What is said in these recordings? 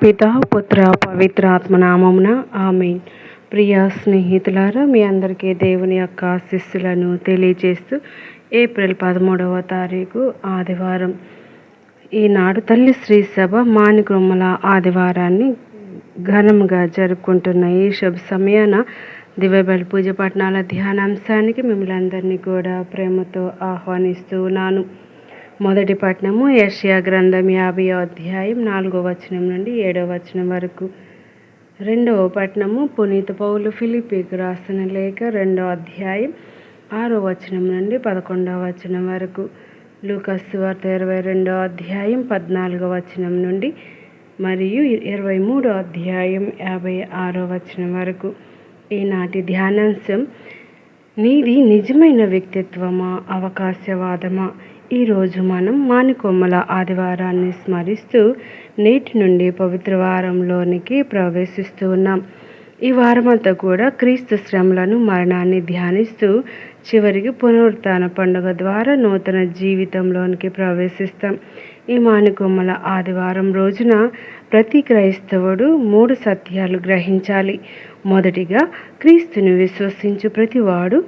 పితా పుత్ర పవిత్ర ఆత్మనామమున ఆమేన్. ప్రియ స్నేహితులారా, మీ అందరికీ దేవుని యొక్క ఆశీస్సులను తెలియజేస్తూ ఏప్రిల్ 13వ తారీఖు ఆదివారం ఈనాడు తల్లి శ్రీ సభ మానికొమ్మల ఆదివారాన్ని ఘనంగా జరుపుకుంటున్న ఈ శుభ సమయాన దివ్యబలి పూజ పట్టణాల ధ్యానాంశానికి మిమ్మల్ని అందరినీ కూడా ప్రేమతో ఆహ్వానిస్తూ ఉన్నాను. మొదటి పట్టణము యెషయా గ్రంథం 50వ అధ్యాయం 4వ వచనం నుండి 7వ వచనం వరకు. రెండవ పట్టణము పునీత పౌలు ఫిలిప్పీకి రాసిన లేఖ 2వ అధ్యాయం 6వ వచనం నుండి 11వ వచనం వరకు. లూకా సువార్త 22వ అధ్యాయం 14వ వచనం నుండి మరియు 23వ అధ్యాయం 56వ వచనం వరకు. ఈనాటి ధ్యానాంశం, నీది నిజమైన వ్యక్తిత్వమా, అవకాశవాదమా? ఈరోజు మనం మానికొమ్మల ఆదివారాన్ని స్మరిస్తూ నేటి నుండి పవిత్ర వారంలోనికి ప్రవేశిస్తూ ఉన్నాం. ఈ వారమంతా కూడా క్రీస్తు శ్రమలను, మరణాన్ని ధ్యానిస్తూ చివరికి పునరుత్థాన పండుగ ద్వారా నూతన జీవితంలోనికి ప్రవేశిస్తాం. ఈ మానికొమ్మల ఆదివారం రోజున ప్రతి క్రైస్తవుడు 3 సత్యాలు గ్రహించాలి. మొదటిగా, క్రీస్తుని విశ్వసించు ప్రతివాడు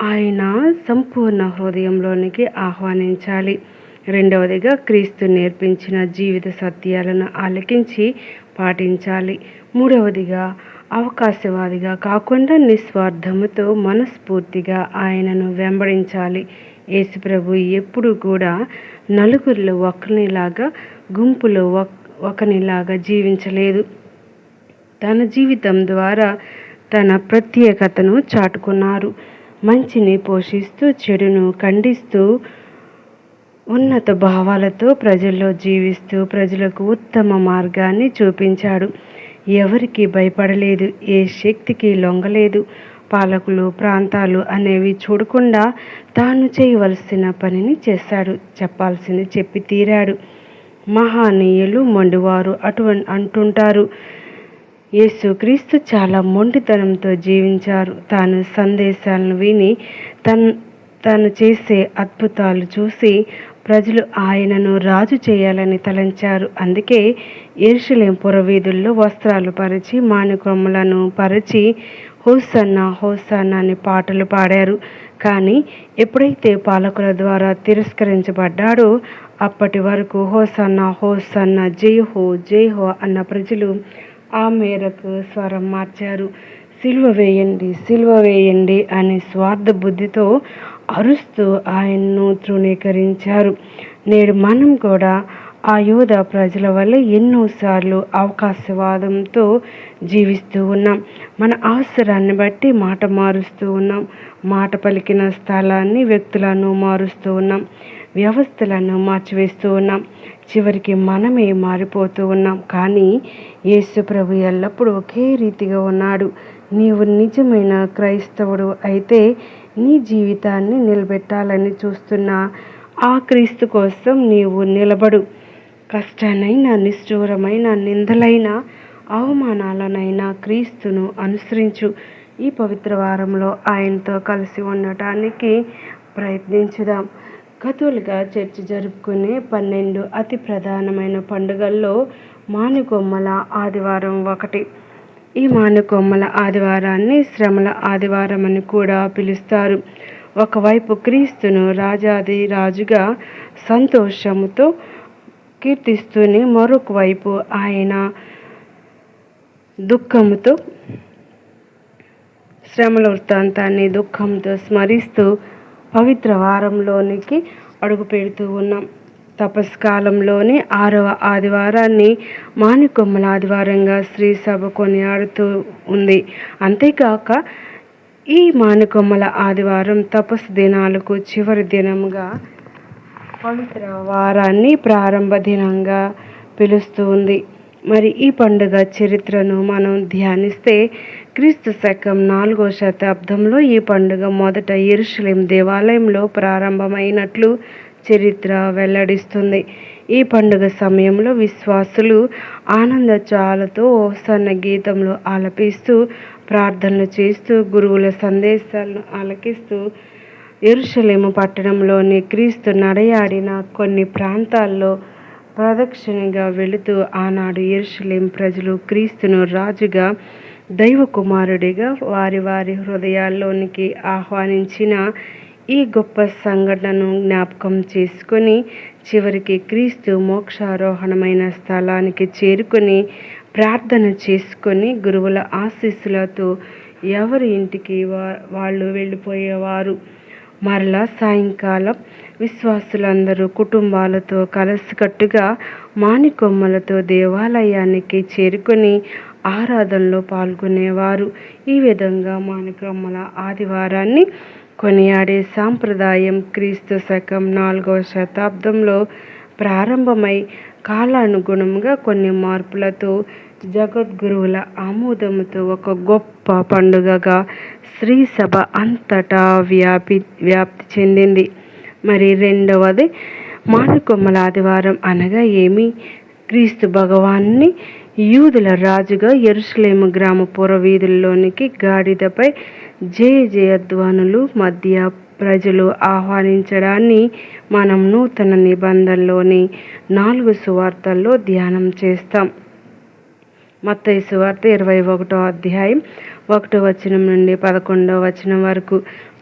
ఆయన సంపూర్ణ హృదయంలోనికి ఆహ్వానించాలి. రెండవదిగా, క్రీస్తు నేర్పించిన జీవిత సత్యాలను ఆలకించి పాటించాలి. మూడవదిగా, అవకాశవాదిగా కాకుండా నిస్వార్థముతో మనస్ఫూర్తిగా ఆయనను వెంబడించాలి. యేసుప్రభు ఎప్పుడు కూడా నలుగురిలో ఒకరినిలాగా, గుంపులో ఒకనిలాగా జీవించలేదు. తన జీవితం ద్వారా తన ప్రత్యేకతను చాటుకున్నారు. మంచిని పోషిస్తూ, చెడును ఖండిస్తూ, ఉన్నత భావాలతో ప్రజల్లో జీవిస్తూ ప్రజలకు ఉత్తమ మార్గాన్ని చూపించాడు. ఎవరికి భయపడలేదు, ఏ శక్తికి లొంగలేదు. పాలకులు, ప్రాంతాలు అనేవి చూడకుండా తాను చేయవలసిన పనిని చేశాడు. చెప్పాల్సింది చెప్పి తీరాడు. మహానీయులు మొండివారు అంటుంటారు. యేసుక్రీస్తు చాలా మొండితనంతో జీవించారు. తాను సందేశాలను విని తాను చేసే అద్భుతాలు చూసి ప్రజలు ఆయనను రాజు చేయాలని తలంచారు. అందుకే యెరూషలేము పురవీధుల్లో వస్త్రాలు పరిచి, మానికొమ్మలను పరిచి హోసన్నా హోసన్నా అని పాటలు పాడారు. కానీ ఎప్పుడైతే పాలకుల ద్వారా తిరస్కరించబడ్డాడో అప్పటి వరకు హోసన్నా హోసన్నా, జై హో జై హో అన్న ప్రజలు ఆ మేరకు స్వరం మార్చారు. సిలువ వేయండి, సిలువ వేయండి అని స్వార్థ బుద్ధితో అరుస్తూ ఆయన్ను తృణీకరించారు. నేడు మనం కూడా ఆ యూదా ప్రజల వల్ల ఎన్నోసార్లు అవకాశవాదంతో జీవిస్తూ ఉన్నాం. మన అవసరాన్ని బట్టి మాట మారుస్తూ ఉన్నాం. మాట పలికిన స్థలాన్ని, వ్యక్తులను మారుస్తూ ఉన్నాం. వ్యవస్థలను మార్చివేస్తూ ఉన్నాం. చివరికి మనమే మారిపోతూ ఉన్నాం. కానీ యేసు ప్రభు ఎల్లప్పుడూ ఒకే రీతిగా ఉన్నాడు. నీవు నిజమైన క్రైస్తవుడు అయితే నీ జీవితాన్ని నిలబెట్టాలని చూస్తున్న ఆ క్రీస్తు కోసం నీవు నిలబడు. కష్టానైనా, నిష్ఠూరమైన నిందలైన, అవమానాలనైనా క్రీస్తును అనుసరించు. ఈ పవిత్ర వారంలో ఆయనతో కలిసి ఉండటానికి ప్రయత్నించుదాం. కథోలిక చర్చి జరుపుకునే 12 అతి ప్రధానమైన పండుగల్లో మానికొమ్మల ఆదివారం ఒకటి. ఈ మానికొమ్మల ఆదివారాన్ని శ్రమల ఆదివారం అని కూడా పిలుస్తారు. ఒకవైపు క్రీస్తును రాజాది రాజుగా సంతోషముతో కీర్తిస్తూనే, మరొక వైపు ఆయన దుఃఖముతో, శ్రమల వృత్తాంతాన్ని దుఃఖంతో స్మరిస్తూ పవిత్ర వారంలోనికి అడుగు పెడుతూ ఉన్నాం. తపస్కాలంలోని 6వ ఆదివారాన్ని మానికొమ్మల ఆదివారంగా శ్రీ సభ కొనియాడుతూ ఉంది. అంతేకాక ఈ మానికొమ్మల ఆదివారం తపస్సు దినాలకు చివరి దినంగా, పవిత్ర వారాన్ని ప్రారంభ దినంగా పిలుస్తూ ఉంది. మరి ఈ పండుగ చరిత్రను మనం ధ్యానిస్తే, క్రీస్తు శకం 4వ శతాబ్దంలో ఈ పండుగ మొదట యెరూషలేము దేవాలయంలో ప్రారంభమైనట్లు చరిత్ర వెల్లడిస్తుంది. ఈ పండుగ సమయంలో విశ్వాసులు ఆనందోత్సాహాలతో హోసన్న గీతములు ఆలపిస్తూ, ప్రార్థనలు చేస్తూ, గురువుల సందేశాలను ఆలకిస్తూ యెరూషలేము పట్టణంలోని క్రీస్తు నడయాడిన కొన్ని ప్రాంతాల్లో ప్రదక్షిణగా వెళుతూ ఆనాడు యెరూషలేము ప్రజలు క్రీస్తును రాజుగా, దైవ కుమారుడిగా వారి వారి హృదయాల్లోనికి ఆహ్వానించిన ఈ గొప్ప సంఘటనను జ్ఞాపకం చేసుకొని చివరికి క్రీస్తు మోక్షారోహణమైన స్థలానికి చేరుకొని ప్రార్థన చేసుకొని గురువుల ఆశీస్సులతో ఎవరి ఇంటికి వాళ్ళు వెళ్ళిపోయేవారు. మరలా సాయంకాలం విశ్వాసులందరూ కుటుంబాలతో కలిసికట్టుగా మానికొమ్మలతో దేవాలయానికి చేరుకొని ఆరాధనలో పాల్గొనేవారు. ఈ విధంగా మానికొమ్మల ఆదివారాన్ని కొనియాడే సాంప్రదాయం క్రీస్తు శకం 4వ శతాబ్దంలో ప్రారంభమై కాలానుగుణంగా కొన్ని మార్పులతో జగద్గురువుల ఆమోదంతో ఒక గొప్ప పండుగగా శ్రీ సభ అంతటా వ్యాప్తి చెందింది. మరి రెండవది మానికొమ్మల ఆదివారం అనగా ఏమి? క్రీస్తు భగవాన్ని యూదుల రాజుగా యెరూషలేము గ్రామ పురవీధుల్లోనికి గాడిదపై జయ జయధ్వనులు మధ్య ప్రజలు ఆహ్వానించడాన్ని మనం నూతన నిబంధనలోని 4 సువార్తల్లో ధ్యానం చేస్తాం. మత్తయి సువార్త 21వ అధ్యాయం 1వ వచనం నుండి 11వ వచనం వరకు,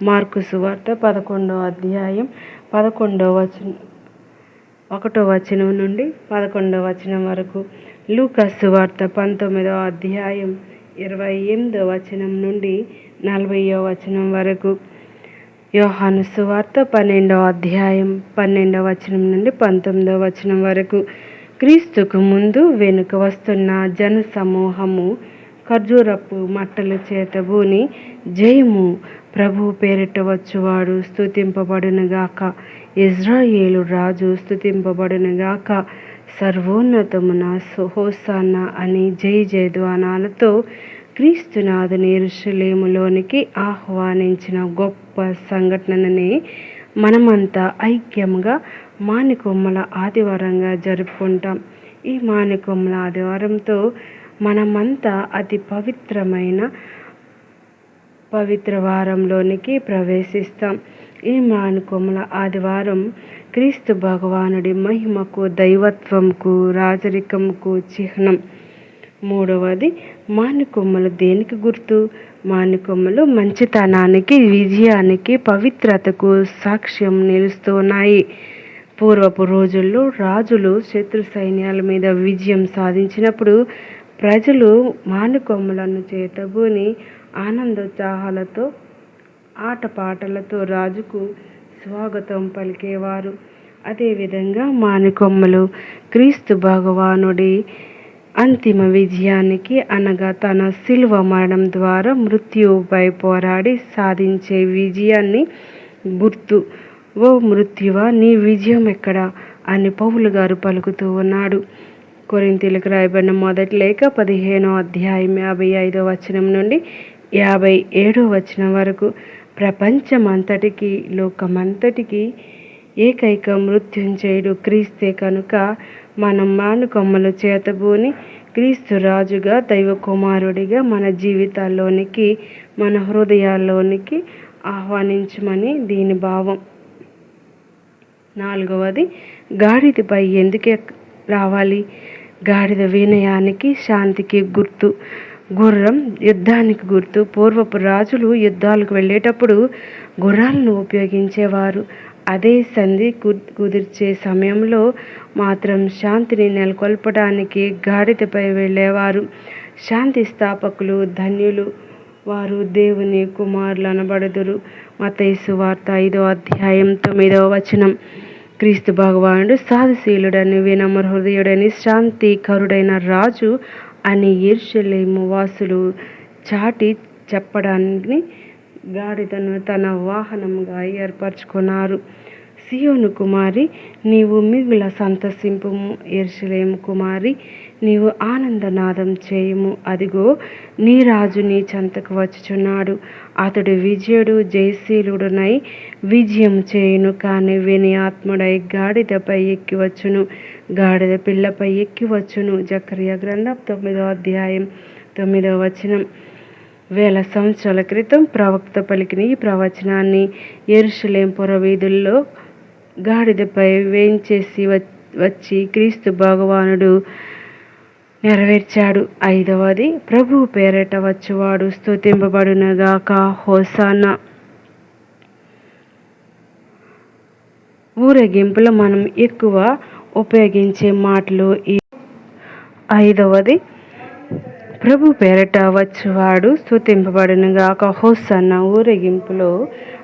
మార్కు సువార్త 11వ అధ్యాయం 11వ వచనం 1వ వచనం నుండి 11వ వచనం వరకు, లూకా సువార్త 19వ అధ్యాయం 28వ వచనం నుండి 40వ వచనం వరకు, యోహాను సువార్త 12వ అధ్యాయం 12వ వచనం నుండి 19వ వచనం వరకు. క్రీస్తుకు ముందు వెనుక వస్తున్న జన సమూహము ఖర్జూరపు మట్టల చేతబూని, జయము, ప్రభు పేరిట వచ్చువాడు స్తుతింపబడునుగాక, ఇజ్రాయేలు రాజు స్తుతింపబడునుగాక, సర్వోన్నతమున హోసాన్నా అని జయ జయధ్వానాలతో క్రీస్తునాథుని యెరూషలేములోనికి ఆహ్వానించిన గొప్ప సంఘటనని మనమంతా ఐక్యంగా మానికొమ్మల ఆదివారంగా జరుపుకుంటాం. ఈ మానికొమ్మల ఆదివారంతో మనమంతా అతి పవిత్ర వారంలోనికి ప్రవేశిస్తాం. ఈ మానికొమ్మల ఆదివారం క్రీస్తు భగవానుడి మహిమకు, దైవత్వంకు, రాజరికంకు చిహ్నం. మూడవది, మానికొమ్మలు దేనికి గుర్తు? మానికొమ్మలు మంచితనానికి, విజయానికి, పవిత్రతకు సాక్ష్యం నిలుస్తున్నాయి. పూర్వపు రోజుల్లో రాజులు శత్రు సైన్యాల మీద విజయం సాధించినప్పుడు ప్రజలు మానికొమ్మలను చేతబూని ఆనందోత్సాహాలతో, ఆటపాటలతో రాజుకు స్వాగతం పలికేవారు. అదేవిధంగా మానికొమ్మలు క్రీస్తు భగవానుడి అంతిమ విజయానికి అనగా తన శిలువ మరణం ద్వారా మృత్యువుపై పోరాడి సాధించే విజయాన్ని గుర్తు. ఓ మృత్యువా, నీ విజయం ఎక్కడా అని పౌలు గారు పలుకుతూ ఉన్నాడు. కొరింథీయులకు రాయబడిన మొదటి లేఖ 15వ అధ్యాయం 55వ వచనం నుండి 57వ వచనం వరకు. ప్రపంచమంతటికి, లోకమంతటికి ఏకైక మృత్యుంజయుడు క్రీస్తే కనుక మనం మానికొమ్మలు చేతబూని క్రీస్తు రాజుగా, దైవ కుమారుడిగా మన జీవితాల్లోనికి, మన హృదయాల్లోనికి ఆహ్వానించమని దీని భావం. నాలుగవది, గాడిదపై ఎందుకు రావాలి? గాడిద వినయానికి, శాంతికి గుర్తు. గుర్రం యుద్ధానికి గుర్తు. పూర్వపు రాజులు యుద్ధాలకు వెళ్ళేటప్పుడు గుర్రాలను ఉపయోగించేవారు. అదే సంధి కుదిర్చే సమయంలో మాత్రం శాంతిని నెలకొల్పడానికి గాడిదపై వెళ్ళేవారు. శాంతి స్థాపకులు ధన్యులు, వారు దేవుని కుమారులు అనబడుదురు. మత్తయి సువార్త 5వ అధ్యాయం 9వ వచనం. క్రీస్తు భగవానుడు సాధుశీలుడని, వినమ్ర హృదయుడని, శాంతికరుడైన రాజు అని యెరూషలేము వాసులు చాటి చెప్పడానికి గాడిదను తన వాహనంగా ఏర్పరచుకున్నారు. సియోను కుమారి, నీవు మిగుల సంతసింపుము. యెరూషలేము కుమారి, నీవు ఆనందనాదం చేయుము. అదిగో, నీ రాజు నీ చెంతకు వచ్చుచున్నాడు. అతడు విజయుడు, జయశీలుడునై విజయం చేయును. కానీ వినయాత్ముడై గాడిదపై ఎక్కివచ్చును, గాడిద పిల్లపై ఎక్కివచ్చును. జకర్యా గ్రంథం 9వ అధ్యాయం 9వ వచనం. 1000 సంవత్సరాల క్రితం ప్రవక్త పలికిన ఈ ప్రవచనాన్ని యెరూషలేము పురవీధుల్లో గాడిదపై వేంచేసి వచ్చి క్రీస్తు భగవానుడు నెరవేర్చాడు. 5వది, ప్రభువు పేరట వచ్చువాడు స్తుతింపబడునుగాక, హోసానా. ఊరేగింపులో మనం ఎక్కువ ఉపయోగించే మాటలు ఈ 5వది, ప్రభు పేరట వచ్చువాడు స్తుతింపబడునుగాక, హోసానా. ఊరేగింపులో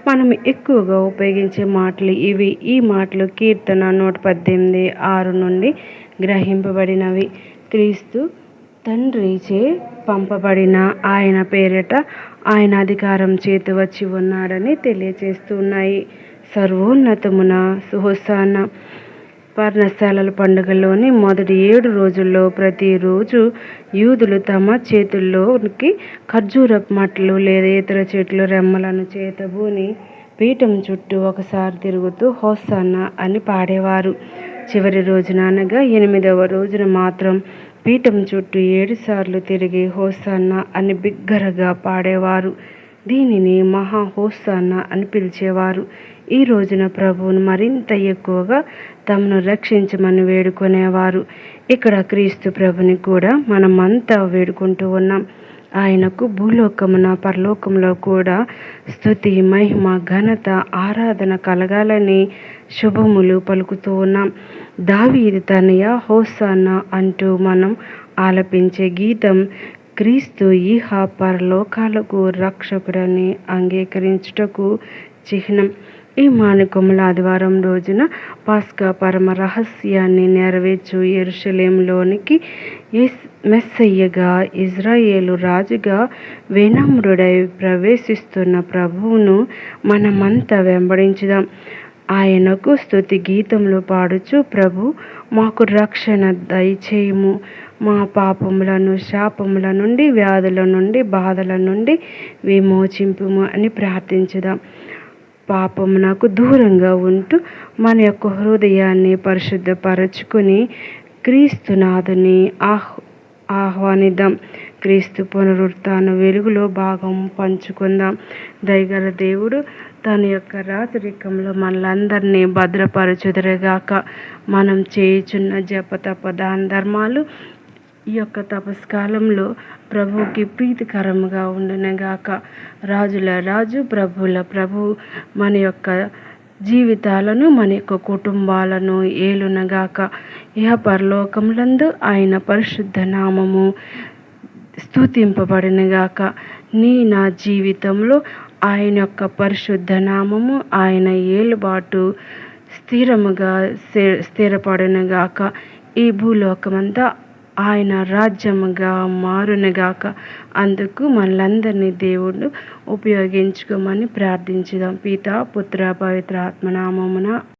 మనం ఎక్కువగా ఉపయోగించే మాటలు ఇవి. ఈ మాటలు కీర్తన 118:6 నుండి గ్రహింపబడినవి. క్రీస్తు తండ్రిచే పంపబడిన ఆయన పేరిట ఆయన అధికారం చేతి వచ్చి ఉన్నాడని తెలియచేస్తున్నాయి. సర్వోన్నతమున హోసానా. పర్ణశాలల పండుగలోని మొదటి 7 రోజుల్లో ప్రతిరోజు యూదులు తమ చేతుల్లోకి ఖర్జూరపు మట్టలు లేదా ఇతర చెట్లు రెమ్మలను చేతబూని పీఠం చుట్టూ ఒకసారి తిరుగుతూ హోసానా అని పాడేవారు. చివరి రోజున అనగా 8వ రోజున మాత్రం పీఠం చుట్టూ 7 సార్లు తిరిగి హోసానా అని బిగ్గరగా పాడేవారు. దీనిని మహా హోసానా అని పిలిచేవారు. ఈ రోజున ప్రభువును మరింత ఎక్కువగా తమను రక్షించమని వేడుకునేవారు. ఇక్కడ క్రీస్తు ప్రభుని కూడా మనమంతా వేడుకుంటూ ఉన్నాం. ఆయనకు భూలోకమున పరలోకంలో కూడా స్తుతి, మహిమ, ఘనత, ఆరాధన కలగాలని శుభములు పలుకుతూ ఉన్నాం. దావీదు తనయ హోసానా అంటూ మనం ఆలపించే గీతం క్రీస్తు ఈహ పరలోకాలకు రక్షకుడని అంగీకరించుటకు చిహ్నం. ఈ మానుకొమ్మల ఆదివారం రోజున పాస్కా పరమ రహస్యాన్ని నెరవేర్చు యెరూషలేములోనికి మెస్సయ్యగా, ఇజ్రాయేలు రాజుగా వినమ్రుడై ప్రవేశిస్తున్న ప్రభువును మనమంతా వెంబడించుదాం. ఆయనకు స్తుతి గీతములు పాడుచు, ప్రభు మాకు రక్షణ దయచేయుము, మా పాపములను, శాపముల నుండి, వ్యాధుల నుండి, బాధల నుండి విమోచింపుము అని ప్రార్థించుదాం. పాపమునకు దూరంగా ఉంటూ మన యొక్క హృదయాన్ని పరిశుద్ధపరచుకుని క్రీస్తునాథుని ఆహ్వానిద్దాం. క్రీస్తు పునరుత్థాన వెలుగులో భాగం పంచుకుందాం. దయగల దేవుడు తన యొక్క రాజరికంలో మనలందరినీ భద్రపరచుదురుగాక. మనం చేయుచున్న జప తప దాన ధర్మాలు ఈ యొక్క తపస్కాలంలో ప్రభువుకి ప్రీతికరముగా ఉండునుగాక. రాజుల రాజు, ప్రభుల ప్రభు మన యొక్క జీవితాలను, మన యొక్క కుటుంబాలను ఏలునగాక. ఇహ పరలోకములందు ఆయన పరిశుద్ధ నామము స్తుతింపబడునుగాక. నా జీవితంలో ఆయన యొక్క పరిశుద్ధ నామము, ఆయన ఏలుబాటు స్థిరముగా స్థిరపడునుగాక. ఈ భూలోకమంతా ఆయన రాజ్యముగా మారునుగాక. అందుకు మనలందరినీ దేవుడు ఉపయోగించుకోమని ప్రార్థించుదాం. పితా, పుత్ర, పవిత్ర ఆత్మ నామమున